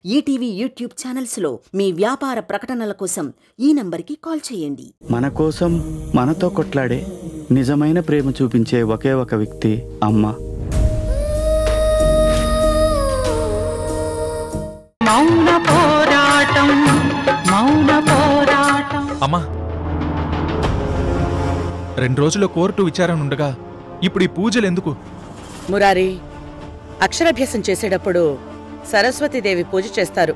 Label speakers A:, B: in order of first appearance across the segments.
A: ETV YouTube ఛానల్స్లో మీ వ్యాపార ప్రకటనల కోసం ఈ నంబర్కి కాల్ చేయండి.
B: మన కోసం మనతో కొట్లాడే నిజమైన ప్రేమ చూపించే ఒకే ఒక వ్యక్తి అమ్మ.
C: మౌన పోరాటం, మౌన పోరాటం.
D: అమ్మా, 2 రోజుల కోర్టు విచారణ ఉండగా ఇప్పుడు ఈ పూజలు ఎందుకు?
E: మురారి, అక్షరాభ్యాసం చేసేటప్పుడు సరస్వతీదేవి పూజ చేస్తారు.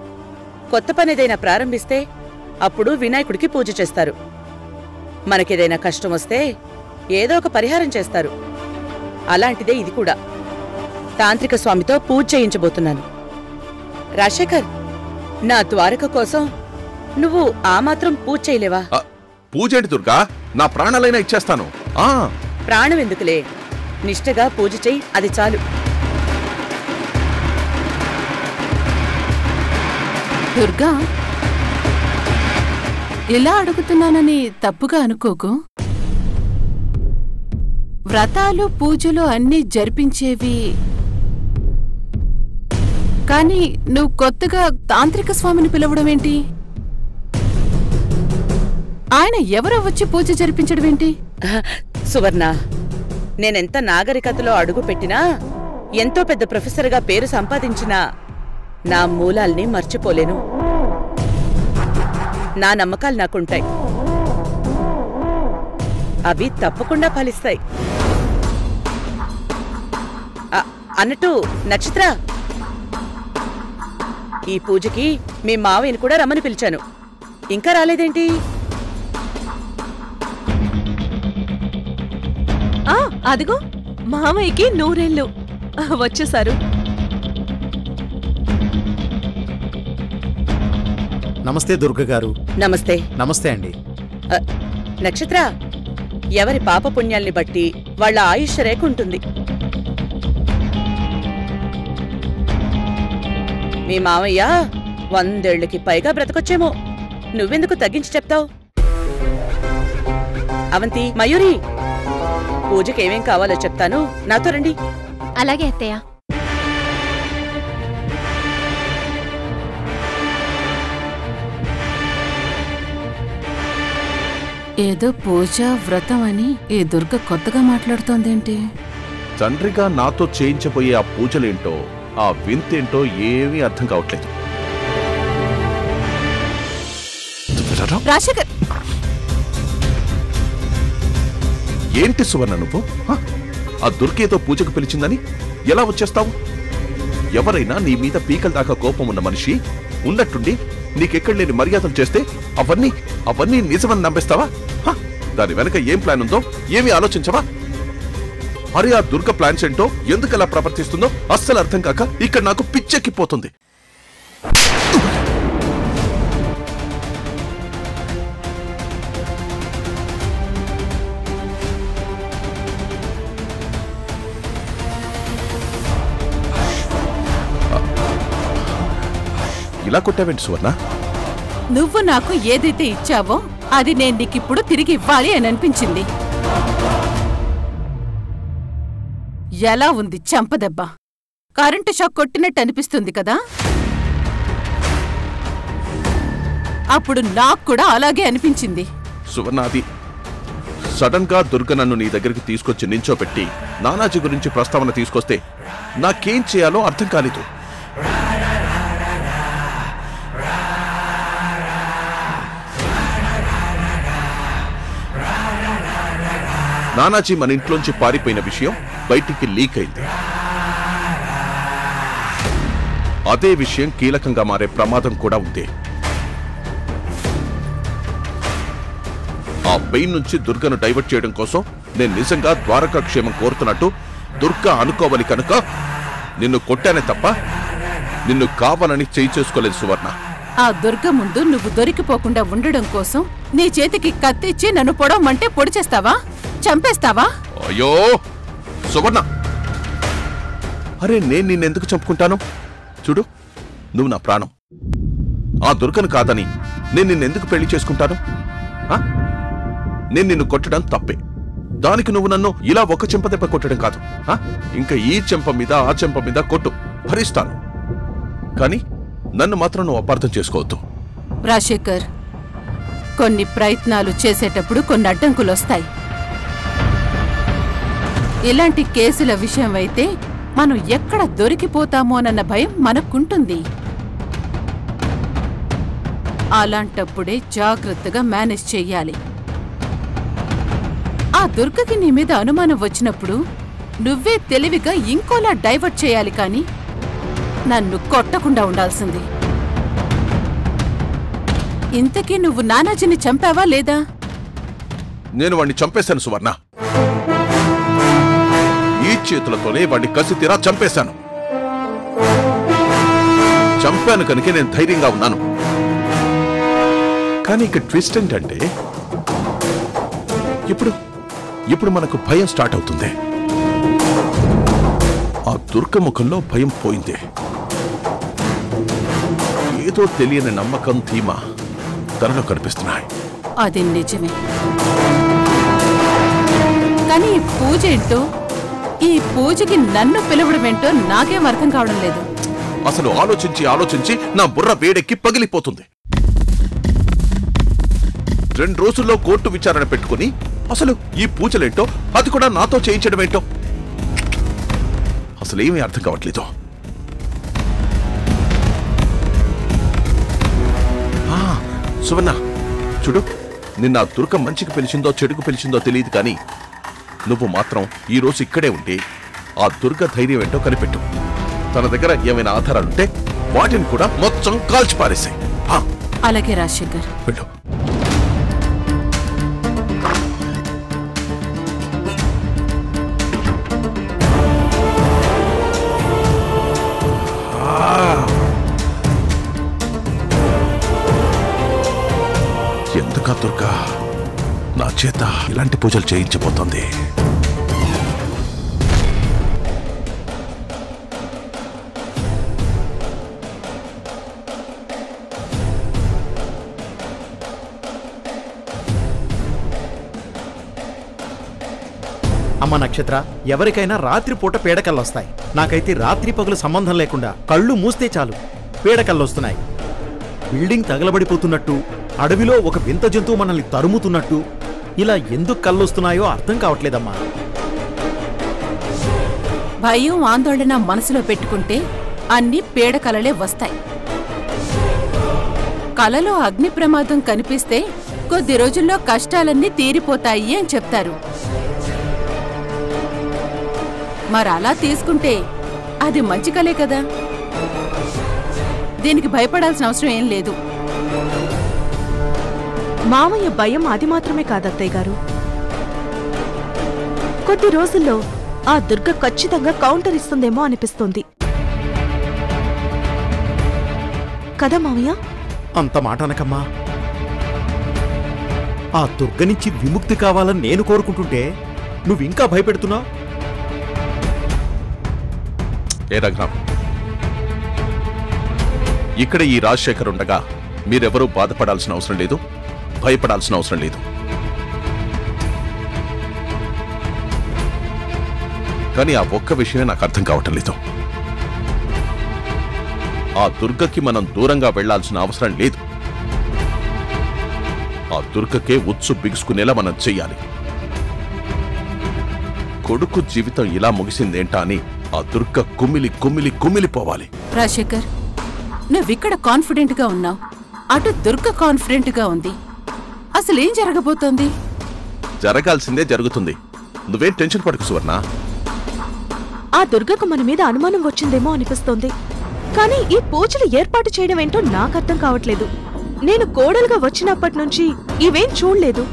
E: కొత్త పనేదైనా ప్రారంభిస్తే అప్పుడు వినాయకుడికి పూజ చేస్తారు. మనకేదైనా కష్టం వస్తే ఏదో ఒక పరిహారం చేస్తారు. అలాంటిదే ఇది కూడా. తాంత్రిక స్వామితో పూజ చేయించబోతున్నాను. రాజశేఖర్, నా ద్వారక కోసం నువ్వు ఆ మాత్రం పూజ చేయలేవా?
F: పూజేంటి దుర్గా, నా ప్రాణాలైనా ఇచ్చేస్తాను.
E: ప్రాణం ఎందుకులే, నిష్టగా పూజ చెయ్యి, అది చాలు.
C: దుర్గా, ఇలా అడుగుతున్నానని తప్పుగా అనుకోకు. వ్రతాలు పూజలు అన్నీ జరిపించేవి, కానీ నువ్వు కొత్తగా తాంత్రిక స్వామిని పిలవడమేంటి? ఆయన ఎవరో వచ్చి పూజ జరిపించడమేంటి?
E: సువర్ణ, నేనెంత నాగరికతలో అడుగు పెట్టినా, ఎంతో పెద్ద ప్రొఫెసర్గా పేరు సంపాదించినా నా మూలాల్ని మర్చిపోలేను. నా నమ్మకాలు నాకుంటాయి, అవి తప్పకుండా ఫలిస్తాయి. అన్నట్టు నక్షత్ర, ఈ పూజకి మీ మావయ్యని కూడా రమ్మని పిలిచాను. ఇంకా రాలేదేంటి?
G: అదిగో మామయ్యకి 100 ఏళ్ళు వచ్చేసారు.
H: నమస్తే దుర్గ గారు.
E: నమస్తే.
H: నమస్తే అండి.
E: నక్షత్ర, ఎవరి పాప పుణ్యాల్ని బట్టి వాళ్ళ ఆయుష్ రేఖ ఉంటుంది. మీ మామయ్య 100 ఏళ్లకి పైగా బ్రతకొచ్చేమో. నువ్వెందుకు తగ్గించి చెప్తావు? అవంతి, మయూరి, పూజకేమేం కావాలో చెప్తాను, నాతో రండి.
G: అలాగే అత్తయ్య.
C: ఏదో పూజ వ్రతం అని ఈ దుర్గ కొత్తగా మాట్లాడుతోందేంటి?
F: తండ్రిగా నాతో చేయించబోయే ఆ పూజలేంటో, ఆ వింతేంటో ఏమీ అర్థం కావట్లేదు.
C: రాజశేఖర్,
F: ఏంటి సువర్ణ నువ్వు? ఆ దుర్గేతో పూజకు పిలిచిందని ఎలా వచ్చేస్తావు? ఎవరైనా నీ మీద పీకల దాకా కోపం ఉన్న మనిషి ఉన్నట్టుండి నీకెక్కడ లేని మర్యాదలు చేస్తే అవన్నీ నిజమని నమ్మేస్తావా? దాని వెనక ఏం ప్లాన్ ఉందో ఏమీ ఆలోచించవా? మరి ఆ దుర్గ ప్లాన్స్ ఏంటో, ఎందుకలా ప్రవర్తిస్తుందో అస్సలు అర్థం కాక ఇక్కడ నాకు పిచ్చెక్కిపోతుంది. ఇలా కొట్టావేంటి సువర్ణ?
C: నువ్వు నాకు ఏదైతే ఇచ్చావో అది నేను నీకిప్పుడు తిరిగి ఇవ్వాలి అని అనిపించింది. ఎలా ఉంది చెంపదెబ్బ? కరెంటు షాక్ కొట్టినట్టు అనిపిస్తుంది కదా? అప్పుడు నాకు కూడా అలాగే అనిపించింది.
F: సువర్ణ, అది సడన్ గా దుర్గ నన్ను నీ దగ్గరికి తీసుకొచ్చి నించోపెట్టి నానాజీ గురించి ప్రస్తావన తీసుకొస్తే నాకేం చేయాలో అర్థం కాలేదు. నానాజీ మన ఇంట్లోంచి పారిపోయిన విషయం బయటికి లీక్ అయింది. అదే విషయం కీలకంగా మారే ప్రమాదం కూడా ఉంది. ఆ పెయిన్ నుంచి దుర్గను డైవర్ట్ చేయడం కోసం నేను నిజంగా ద్వారకా క్షేమం కోరుతున్నట్టు దుర్గా అనుకోవాలి కనుక నిన్ను కొట్టానే తప్ప నిన్ను కావాలని చేయి చేసుకోలేదు సువర్ణ.
C: ఆ దుర్గ ముందు నువ్వు దొరికిపోకుండా ఉండడం కోసం నీ చేతికి కత్తిచ్చి నన్ను పొడవమంటే పొడి చేస్తావా? చంపేస్తావా?
F: అయ్యో సువర్ణ, అరే నేను నిన్నెందుకు చంపుకుంటాను? చూడు, నువ్వు నా ప్రాణం. ఆ దుర్గను కాదని నేను నిన్నెందుకు పెళ్లి చేసుకుంటాను? నేను నిన్ను కొట్టడం తప్పే. దానికి నువ్వు నన్ను ఇలా ఒక చెంపదెబ్బ కొట్టడం కాదు. ఇంకా ఈ చెంప మీద ఆ చెంప మీద కొట్టు, భరిస్తాను. కానీ నన్ను మాత్రం నువ్వు అపార్థం చేసుకోవద్దు.
C: రాజశేఖర్, కొన్ని ప్రయత్నాలు చేసేటప్పుడు కొన్ని అడ్డంకులు వస్తాయి. ఇలాంటి కేసుల విషయం అయితే మనం ఎక్కడ దొరికిపోతామోనన్న భయం మనకుంటుంది. అలాంటప్పుడే జాగ్రత్తగా మేనేజ్ చెయ్యాలి. ఆ దుర్గకి నీ మీద అనుమానం వచ్చినప్పుడు నువ్వే తెలివిగా ఇంకోలా డైవర్ట్ చేయాలి, కానీ నన్ను కొట్టకుండా ఉండాల్సింది. ఇంతకీ నువ్వు నానాజీని చంపావా లేదా?
F: నేను వాణ్ణి చంపేశాను సువర్ణ. ఈ చేతులతోనే వాణ్ణి కసి తీరా చంపేశాను. చంపాను కనుక నేను ధైర్యంగా ఉన్నాను. కానీ ఇక ట్విస్ట్ ఏంటంటే ఇప్పుడు మనకు భయం స్టార్ట్ అవుతుంది. ఆ దుర్గ ముఖంలో భయం పోయింది. ఏదో తెలియని నమ్మకం, ధీమా తనలో కనిపిస్తున్నాయి.
C: అది నిజమే. కానీ ఈ పూజ ఏంటో, ఈ పూజకి నన్ను పిలవడమేంటో నాకేం అర్థం కావడం లేదు.
F: అసలు ఆలోచించి నా బుర్ర వేడెక్కి పగిలిపోతుంది. 2 రోజుల్లో కోర్టు విచారణ పెట్టుకుని అసలు ఈ పూజలేంటో, అది కూడా నాతో చేయించడమేంటో అసలేమీ అర్థం కావట్లేదు. సువర్ణ చూడు, నిన్న దుర్గ మంచికి పిలిచిందో చెడుకు పిలిచిందో తెలియదు, కానీ నువ్వు మాత్రం ఈ రోజు ఇక్కడే ఉంటే ఆ దుర్గ ధైర్యం ఏంటో కనిపెట్టు. తన దగ్గర ఏమైనా ఆధారాలుంటే వాటిని కూడా మొత్తం కాల్చి పారేసాయి.
C: అలాగే రాజశేఖర్.
F: వెళ్ళు. ఎందుకా దుర్గా నా చేత ఇలాంటి పూజలు చేయించబోతోంది?
H: అమ్మ నక్షత్ర, ఎవరికైనా రాత్రిపూట పీడకల్లొస్తాయి. నాకైతే రాత్రి పగలు సంబంధం లేకుండా కళ్ళు మూస్తే చాలు పీడకల్లొస్తున్నాయి. బిల్డింగ్ తగలబడిపోతున్నట్టు, అడవిలో ఒక వింత జంతువు మనల్ని తరుముతున్నట్టు, ఇలా ఎందుకు కళ్ళొస్తున్నాయో అర్థం కావట్లేదమ్మా.
C: భయం, ఆందోళన మనసులో పెట్టుకుంటే అన్ని పీడకలలే వస్తాయి. కలలో అగ్ని ప్రమాదం కనిపిస్తే కొద్ది రోజుల్లో కష్టాలన్నీ తీరిపోతాయి అని చెప్తారు. మరలా తీసుకుంటే అది మంచి కలే కదా. దీనికి భయపడాల్సిన అవసరం ఏం లేదు.
G: మామయ్య భయం అది మాత్రమే కాదత్తయ్య గారు. కొద్ది రోజుల్లో ఆ దుర్గ ఖచ్చితంగా కౌంటర్ ఇస్తుందేమో అనిపిస్తుంది కదా మామయ్య?
H: అంత మాట అనకమ్మా. ఆ దుర్గ నుంచి విముక్తి కావాలని నేను కోరుకుంటుంటే నువ్వింకా భయపెడుతున్నావు.
F: ఏ రఘురామ్, ఇక్కడ ఈ రాజశేఖర్ ఉండగా మీరెవరూ బాధపడాల్సిన అవసరం లేదు, భయపడాల్సిన అవసరం లేదు. కానీ ఆ ఒక్క విషయమే నాకు అర్థం కావటం లేదు. ఆ దుర్గకి మనం దూరంగా వెళ్లాల్సిన అవసరం లేదు. ఆ దుర్గకే ఉత్సు బిగుసుకునేలా మనం చెయ్యాలి. కొడుకు జీవితం ఇలా ముగిసిందేంటా అని ఆ దుర్గ కుమిలిపోవాలి.
C: రాజశేఖర్, నువ్విక్కడ కాన్ఫిడెంట్ గా ఉన్నావు, అటు దుర్గ కాన్ఫిడెంట్ గా ఉంది. అసలేం జరగబోతోంది?
F: జరగాల్సిందే జరుగుతుంది. నువ్వేం టెన్షన్ పడకు సువర్ణ.
G: ఆ దుర్గకు మన మీద అనుమానం వచ్చిందేమో అనిపిస్తోంది. కానీ ఈ పూజలు ఏర్పాటు చేయడం ఏంటో నాకు అర్థం కావట్లేదు. నేను కోడలుగా వచ్చినప్పటి నుంచి ఇవేం చూడలేదు.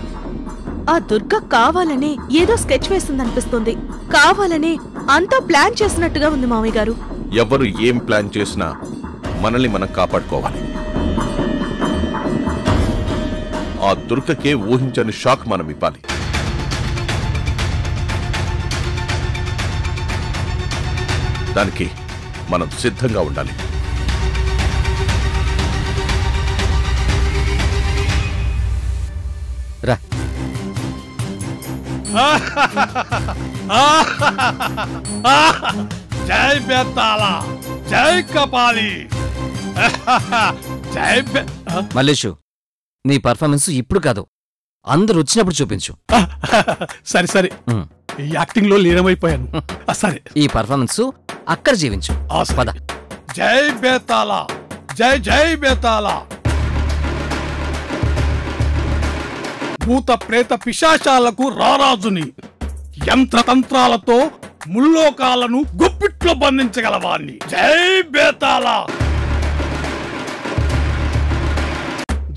G: ఆ దుర్గ కావాలనే ఏదో స్కెచ్ వేస్తుందనిపిస్తుంది. కావాలనే అంతా ప్లాన్ చేసినట్టుగా ఉంది మామయ్య గారు.
F: ఎవరు ఏం ప్లాన్ చేసినా మనల్ని మనం కాపాడుకోవాలి. ఆ దుర్గకే ఊహించని షాక్ మనం ఇవ్వాలి. దానికి మనం సిద్ధంగా ఉండాలి.
H: రా.
I: జై బెత్తాల, జై కపాలి, మల్లేషు, నీ పర్ఫార్మెన్స్ ఇప్పుడు కాదు, అందరు వచ్చినప్పుడు చూపించు.
J: సరే సరే, యాక్టింగ్ లో లీనమైపోయాను. సరే,
I: ఈ పర్ఫార్మెన్స్ అక్కడ జీవించు. పద.
J: జై బేతాళ, జై జై బేతాళ. భూత ప్రేత పిశాచాలకు రారాజుని, యంత్రతంత్రాలతో ముల్లోకాలను గుప్పిట్లో బంధించగలవాణ్ణి. జై బేతాళ,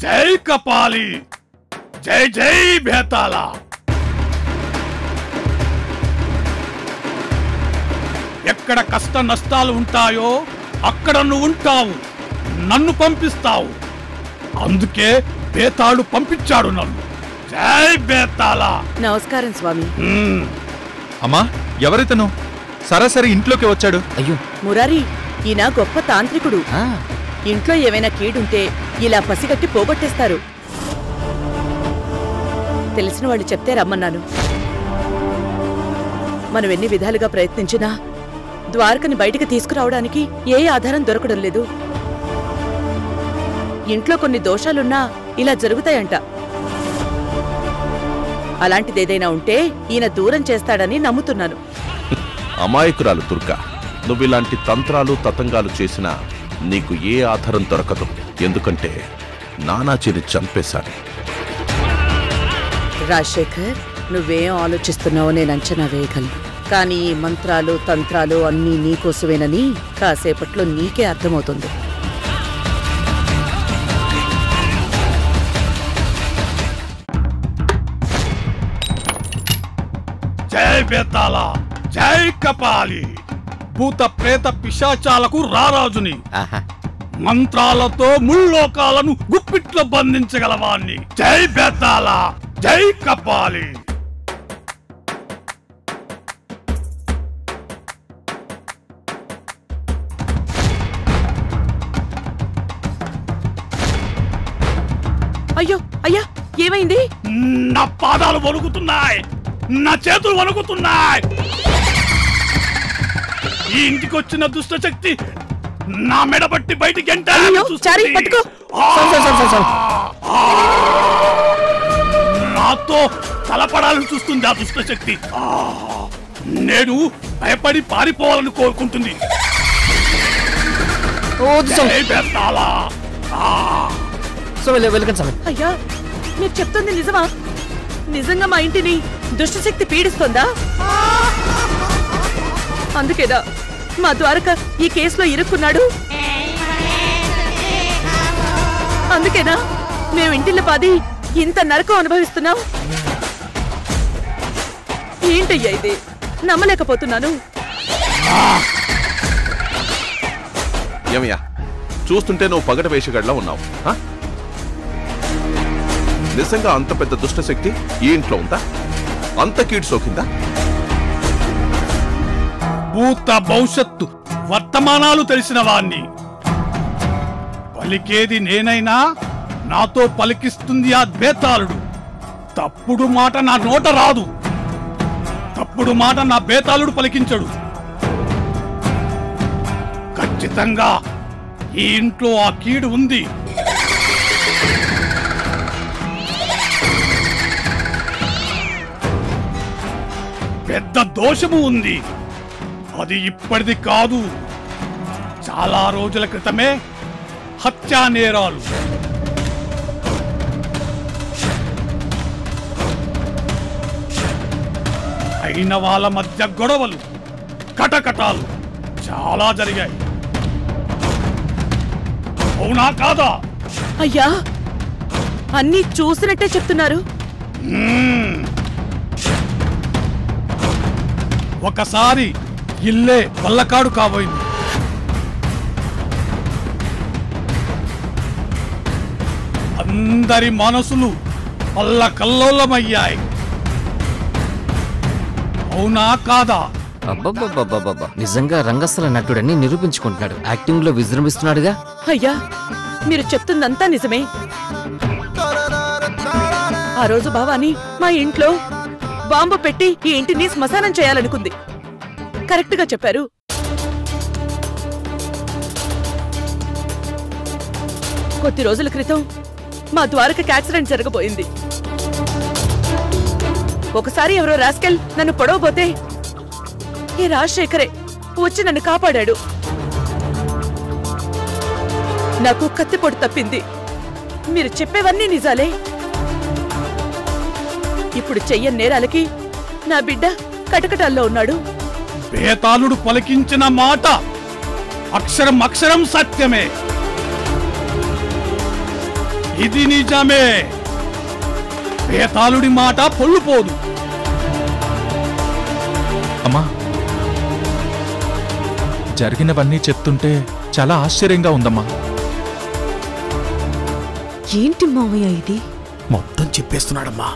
J: జై కపాలి, జై జై బేతాళ. ఎక్కడ కష్ట నష్టాలు ఉంటాయో అక్కడ నువ్వు ఉంటావు, నన్ను పంపిస్తావు. అందుకే బేతాళు పంపించాడు నన్ను. జై బేతాళ.
E: నమస్కారం స్వామి.
D: అమ్మా, ఎవరితను? సరాసరి ఇంట్లోకి వచ్చాడు.
I: అయ్యో
E: మురారి, ఈయన గొప్ప తాంత్రికుడు. ఇంట్లో ఏమైనా కీడుంటే ఇలా పసిగట్టి పోగొట్టేస్తారు. తెలిసిన వాళ్ళు చెప్తే రమ్మన్నాను. మనం ఎన్ని విధాలుగా ప్రయత్నించినా ద్వారకని బయటికి తీసుకురావడానికి ఏ ఆధారం దొరకడం లేదు. ఇంట్లో కొన్ని దోషాలున్నా ఇలా జరుగుతాయంట. అలాంటిదేదైనా ఉంటే ఈయన దూరం చేస్తాడని నమ్ముతున్నాను.
F: అమాయకురాలు దుర్గా, నువ్విలాంటి తంత్రాలు తతంగాలు చేసినా నీకు ఏ ఆధారం దొరకదు. ఎందుకంటే నానాజీని చంపేశాడు.
E: రాజశేఖర్, నువ్వేం ఆలోచిస్తున్నావో నేను అంచనా వేయగలను. కానీ ఈ మంత్రాలు తంత్రాలు అన్నీ నీకోసమేనని కాసేపట్లో నీకే అర్థమవుతుంది.
J: జై బేతాళ, జై కపాలి. భూత ప్రేత పిశాచాలకు రారాజుని, మంత్రాలతో ముల్లోకాలను గుప్పిట్లో బంధించగలవాణ్ణి. జై బేతాళ, జై కపాలి.
E: అయ్యో అయ్యా, ఏమైంది?
J: నా పాదాలు వణుకుతున్నాయి, నా చేతులు వణుకుతున్నాయి. ఈ ఇంటికి వచ్చిన దుష్టశక్తి నా మెడబట్టి బయటికి నాతో తలపడాలని చూస్తుంది ఆ దుష్టశక్తి. నేను భయపడి పారిపోవాలని కోరుకుంటుంది.
E: అయ్యా, మీరు చెప్తుంది నిజమా? నిజంగా మా ఇంటిని దుష్టశక్తి పీడిస్తుందా? అందుకేదా మా ద్వారక ఈ కేసులో ఇరుక్కున్నాడు? అందుకేనా మేము ఇంటిలో పాది ఇంత నరకం అనుభవిస్తున్నాం? ఏంటయ్యా ఇది? నమ్మలేకపోతున్నాను.
F: ఏమయ్యా, చూస్తుంటే నువ్వు పగట వేషగాడిలా ఉన్నావు. నిజంగా అంత పెద్ద దుష్టశక్తి ఈ ఇంట్లో ఉందా? అంత కీడు సోకిందా?
J: భూత భవిష్యత్తు వర్తమానాలు తెలిసిన వాణ్ణి. పలికేది నేనైనా నాతో పలికిస్తుంది ఆ బేతాళుడు. తప్పుడు మాట నా నోట రాదు, తప్పుడు మాట నా బేతాళుడు పలికించడు. ఖచ్చితంగా ఈ ఇంట్లో ఆ కీడు ఉంది. పెద్ద దోషము ఉంది. అది ఇప్పటిది కాదు, చాలా రోజుల క్రితమే హత్యా నేరాలు, అయిన వాళ్ళ మధ్య గొడవలు, కటకటాలు చాలా జరిగాయి. అవునా కాదా?
E: అయ్యా, అన్నీ చూసినట్టే చెప్తున్నారు.
J: ఒకసారి ఇల్లే వల్లకాడు కాబోయింది. అందరి మనసులు అల్లకల్లోలమయ్యాయి. అవునా కాదా?
I: అబ్బబ్బబ్బబ్బబ్బ, నిజంగా రంగస్థల నటుడని నిరూపించుకుంటున్నాడు. యాక్టింగ్ లో విజృంభిస్తున్నాడుగా.
E: అయ్యా, మీరు చెప్తుందంతా నిజమే. ఆ రోజు భవాని మా ఇంట్లో బాంబు పెట్టి ఈ ఇంటిని శ్మశానం చేయాలనుకుంది. కరెక్ట్ గా చెప్పారు. కొద్ది రోజుల క్రితం మా ద్వారకకి యాక్సిడెంట్ జరగబోయింది. ఒకసారి ఎవరో రాస్కెల్ నన్ను పొడవబోతే ఈ రాజశేఖరే వచ్చి నన్ను కాపాడాడు. నాకు కత్తిపోటు తప్పింది. మీరు చెప్పేవన్నీ నిజాలే. ఇప్పుడు చెయ్యని నేరాలకి నా బిడ్డ కటకటాల్లో ఉన్నాడు.
J: బేతాళుడు పలికించిన మాట అక్షరం అక్షరం సత్యమే. ఇది నిజమే. బేతాళుడి మాట పొల్లుపోదు.
D: అమ్మా, జరిగినవన్నీ చెప్తుంటే చాలా ఆశ్చర్యంగా ఉందమ్మా.
G: ఏంటి మావయ్య ఇది?
H: మొత్తం చెప్పేస్తున్నాడమ్మా.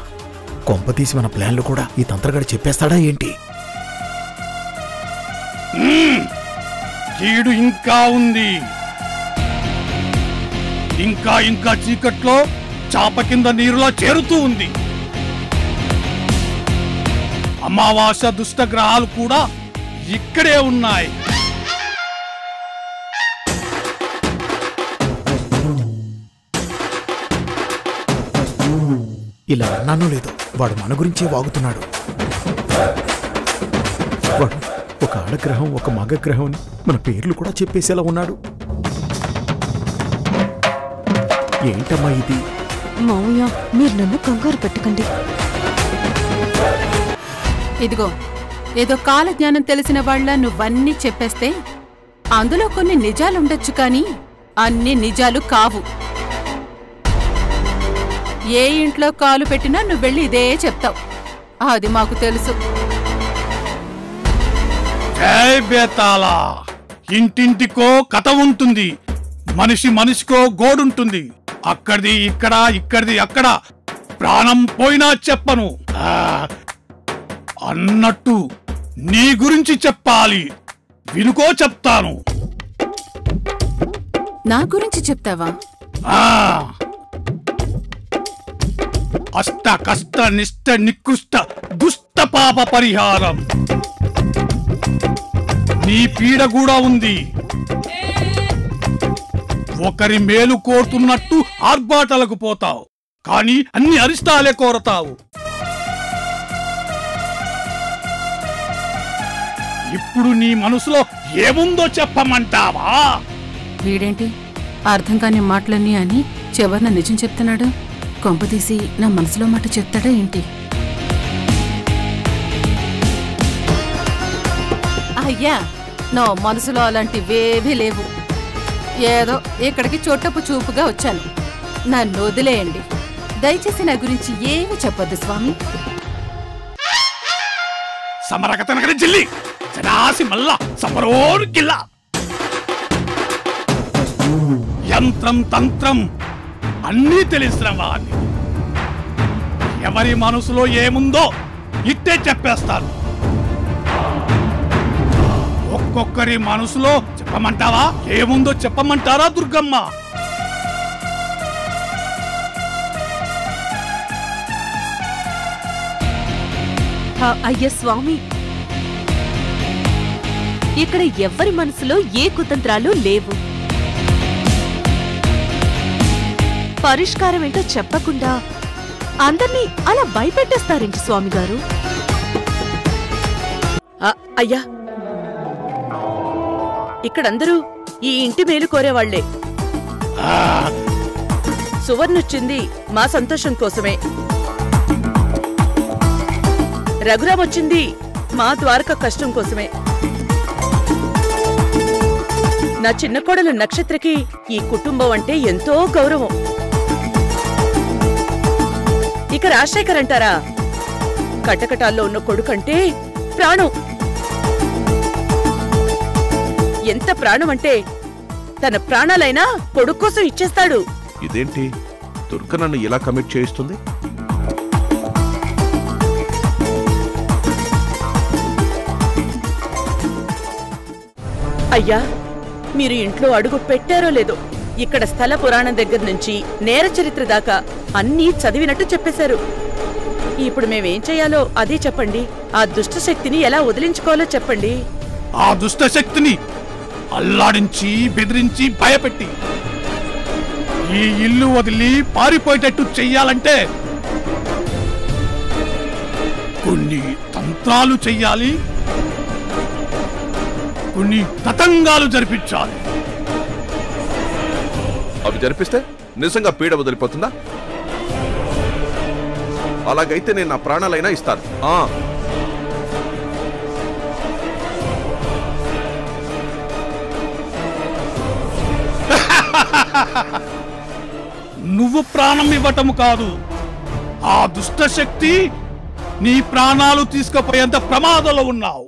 H: కొంపతీసి మన ప్లాన్లు కూడా ఈ తంత్రగాడు చెప్పేస్తాడా ఏంటి?
J: కీడు ఇంకా ఉంది. ఇంకా ఇంకా చీకట్లో చాప కింద నీరులా చేరుతూ ఉంది. అమావాస్య దుష్ట గ్రహాలు కూడా ఇక్కడే ఉన్నాయి.
H: ఇలా అన్నానో లేదో వాడు మన గురించే వాగుతున్నాడు. వాడు ఒక ఆడగ్రహం ఒక మగగ్రహం అని మన పేర్లు కూడా చెప్పేసేలా ఉన్నాడు. ఏంటమ్మా ఇది?
G: మావయ్య, మీరు నన్ను కంగారు పెట్టకండి.
C: ఇదిగో, ఏదో కాలజ్ఞానం తెలిసిన వాళ్ళ నువ్వన్నీ చెప్పేస్తే అందులో కొన్ని నిజాలుండొచ్చు కానీ అన్ని నిజాలు కావు. ఏ ఇంట్లో కాలు పెట్టినా నువ్వెళ్ళి ఇదే చెప్తావు. అది మాకు తెలుసు.
J: జై బేతాళ. ఇంటింటికో కథ ఉంటుంది. మనిషి మనిషికో గోడుంటుంది. అక్కడిది ఇక్కడ, ఇక్కడిది అక్కడ. ప్రాణం పోయినా చెప్పను అన్నట్టు నీ గురించి చెప్పాలి. వినుకో చెప్తాను.
C: నా గురించి చెప్తావా?
J: అష్ట కష్ట నిష్ట నికృష్ట దుష్ట పాప పరిహారం. నీ పీడ కూడా ఉంది. ఒకరి మేలు కోరుతున్నట్టు ఆర్భాటాలకు పోతావు, కానీ అన్ని అరిష్టాలే కోరతావు. ఇప్పుడు నీ మనసులో ఏముందో చెప్పమంటావా?
C: వీడేంటి అర్థం కాని మాటలన్నీ అని చివరిన నిజం చెప్తున్నాడు. కొంపతీసి నా మనసులో మాట చెప్తాడా ఏంటి? అయ్యా, నా మనసులో అలాంటివేవీ లేవు. ఏదో ఇక్కడికి చోటపు చూపుగా వచ్చాను. నన్ను వదిలేయండి. దయచేసి నా గురించి ఏమీ చెప్పొద్దు స్వామి.
J: సమరకతనగరి జిల్లి జనాసి మల్లా సమరోరు గిల్లా. యంత్రం తంత్రం అన్నీ తెలిసిన వాడిని. ఎవరి మనసులో ఏముందో ఇట్టే చెప్పేస్తాను. ఒక్కొక్కరి మనసులో చెప్పమంటావా? ఏముందో చెప్పమంటారా దుర్గమ్మ?
G: అయ్య స్వామి, ఇక్కడ ఎవ్వరి మనసులో ఏ కుతంత్రాలు లేవు. పరిష్కారం ఏంటో చెప్పకుండా అందర్నీ అలా భయపెట్టేస్తారేంటి స్వామి గారు?
E: అయ్యా, ఇక్కడందరూ ఈ ఇంటి మేలు కోరేవాళ్లే. సువర్ణొచ్చింది మా సంతోషం కోసమే. రఘురాం వచ్చింది మా ద్వారక కష్టం కోసమే. నా చిన్న కోడలు నక్షత్రకి ఈ కుటుంబం అంటే ఎంతో గౌరవం. ఇక రాజశేఖర్ అంటారా? కటకటాల్లో ఉన్న కొడుకంటే ప్రాణం. ఎంత ప్రాణం అంటే తన ప్రాణాలైనా కొడుకు కోసం ఇచ్చేస్తాడు.
F: ఇదేంటి దుర్గ నన్ను ఇలా కమిట్ చేయిస్తుంది?
E: అయ్యా, మీరు ఇంట్లో అడుగు పెట్టారో లేదో, ఇక్కడ స్థల పురాణం దగ్గర నుంచి నేర చరిత్ర దాకా అన్నీ చదివినట్టు చెప్పేశారు. ఇప్పుడు మేమేం చెయ్యాలో అదే చెప్పండి. ఆ దుష్ట శక్తిని ఎలా వదిలించుకోవాలో చెప్పండి.
J: ఆ దుష్ట శక్తిని అల్లాడించి బెదిరించి భయపెట్టి ఈ ఇల్లు వదిలి పారిపోయేటట్టు చెయ్యాలంటే కొన్ని తంత్రాలు చెయ్యాలి, కొన్ని తతంగాలు జరిపించాలి.
F: అవి జరిపిస్తే నిజంగా పీడ వదిలిపోతుందా? అలాగైతే నేను నా ప్రాణాలైనా ఇస్తాను.
J: నువ్వు ప్రాణం ఇవ్వటం కాదు, ఆ దుష్ట శక్తి నీ ప్రాణాలు తీసుకుపోయేంత ప్రమాదంలో ఉన్నావు.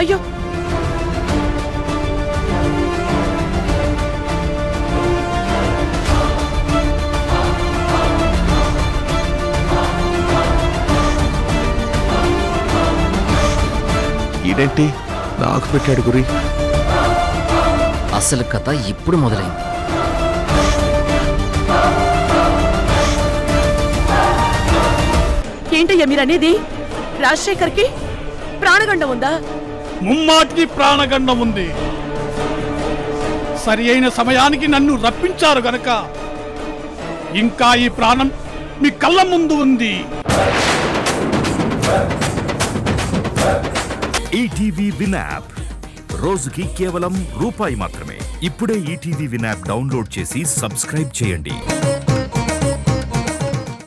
E: అయ్యో,
F: ఇదేంటి నాకు పెట్టాడు గురి?
I: అసలు కథ ఇప్పుడు మొదలైంది.
E: ఏంటయ్యా మీరనేది? రాజశేఖర్కి ప్రాణగండం ఉందా?
J: ముమ్మాటికి ప్రాణగండం ఉంది. సరి అయిన సమయానికి నన్ను రప్పించారు గనక ఇంకా ఈ ప్రాణం మీ కళ్ళ ముందు ఉంది.
K: ఈటీవీ విన్ యాప్ రోజుకి కేవలం రూపాయి మాత్రమే. ఇప్పుడే ఈటీవీ విన్ యాప్ డౌన్లోడ్ చేసి సబ్స్క్రైబ్ చేయండి.